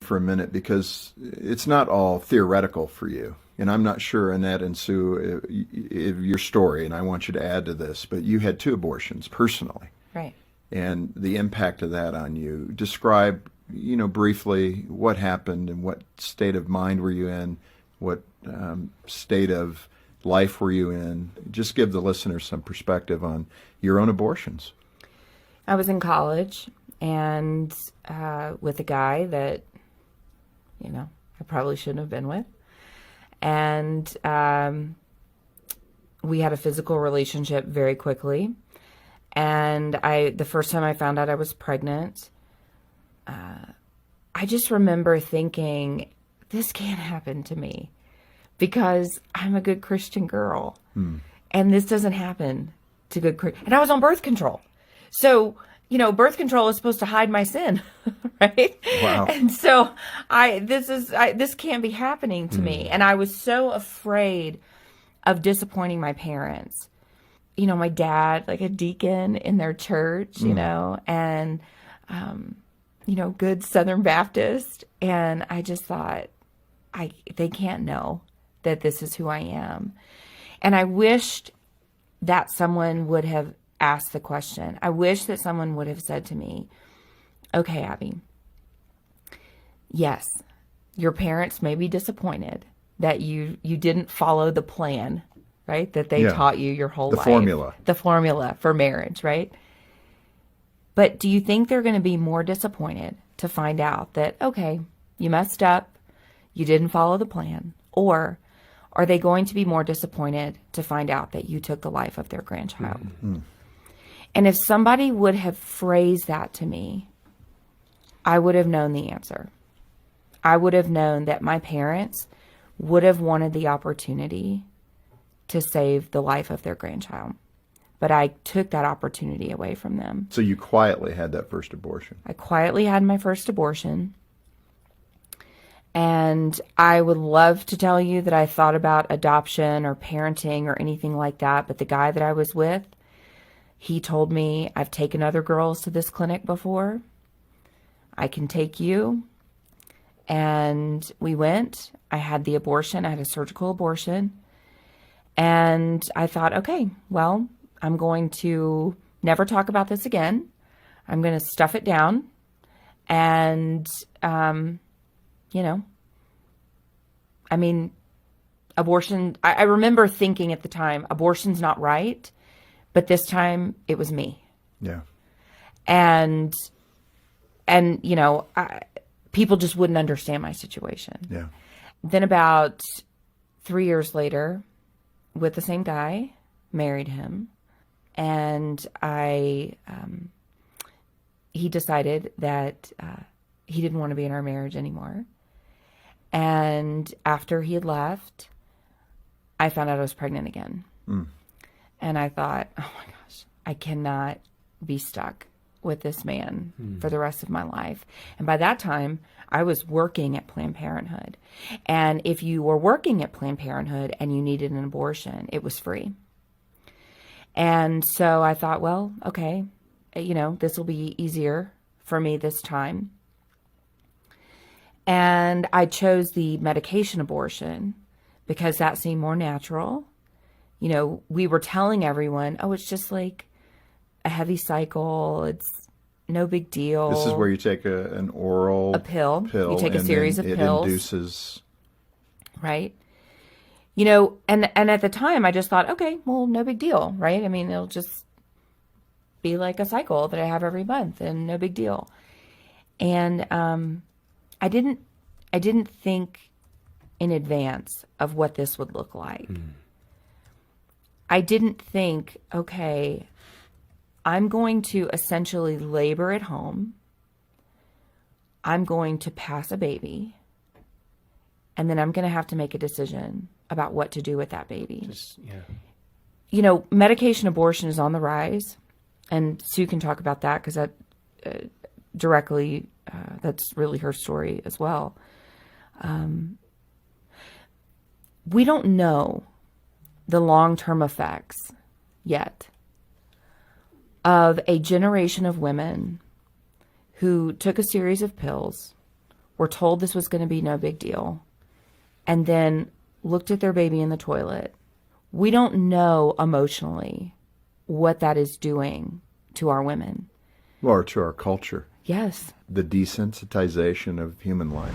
for a minute, because it's not all theoretical for you. And I'm not sure, Annette and Sue, if your story, and I want you to add to this, but you had 2 abortions personally. Right. And the impact of that on you. Describe, briefly what happened and what state of mind were you in, what state of life were you in. Just give the listeners some perspective on your own abortions. I was in college and with a guy that, I probably shouldn't have been with. And we had a physical relationship very quickly. And the first time I found out I was pregnant, I just remember thinking, this can't happen to me because I'm a good Christian girl. And this doesn't happen to good Christian. And I was on birth control. So, birth control is supposed to hide my sin, right? Wow. And so this can't be happening to me. And I was so afraid of disappointing my parents. My dad, like a deacon in their church, and, good Southern Baptist. And I just thought, they can't know that this is who I am. And I wished that someone would have asked the question. I wish that someone would have said to me, okay, Abby, yes, your parents may be disappointed that you didn't follow the plan, right? That they taught you your whole life. The formula for marriage, right? But do you think they're going to be more disappointed to find out that, okay, you messed up, you didn't follow the plan? Or are they going to be more disappointed to find out that you took the life of their grandchild? Mm-hmm. And if somebody would have phrased that to me, I would have known the answer. I would have known that my parents would have wanted the opportunity to save the life of their grandchild. But I took that opportunity away from them. So you quietly had that first abortion. I quietly had my first abortion. And I would love to tell you that I thought about adoption or parenting or anything like that. But the guy that I was with, he told me, I've taken other girls to this clinic before. I can take you. And we went. I had the abortion. I had a surgical abortion. And I thought, okay, well, I'm going to never talk about this again. I'm going to stuff it down. And, abortion, I remember thinking at the time, abortion's not right. But this time it was me. Yeah. And people just wouldn't understand my situation. Yeah. Then about 3 years later, with the same guy, married him. And he decided that he didn't want to be in our marriage anymore. And after he had left, I found out I was pregnant again. And I thought, oh my gosh, I cannot be stuck with this man for the rest of my life. And by that time, I was working at Planned Parenthood. And if you were working at Planned Parenthood and you needed an abortion, it was free. And so I thought, well, okay, this will be easier for me this time. And I chose the medication abortion because that seemed more natural. We were telling everyone, oh, it's just like a heavy cycle. It's no big deal. This is where you take an oral pill. You take a series of pills. It induces. Right. And at the time I just thought, okay, well, no big deal, right? It'll just be like a cycle that I have every month and no big deal. And I didn't think in advance of what this would look like. I didn't think, okay, I'm going to essentially labor at home. I'm going to pass a baby. And then I'm going to have to make a decision about what to do with that baby. Medication abortion is on the rise. And Sue can talk about that because that directly, that's really her story as well. We don't know the long-term effects yet of a generation of women who took a series of pills, were told this was going to be no big deal, and then looked at their baby in the toilet, we don't know emotionally what that is doing to our women. Or to our culture. Yes. The desensitization of human life.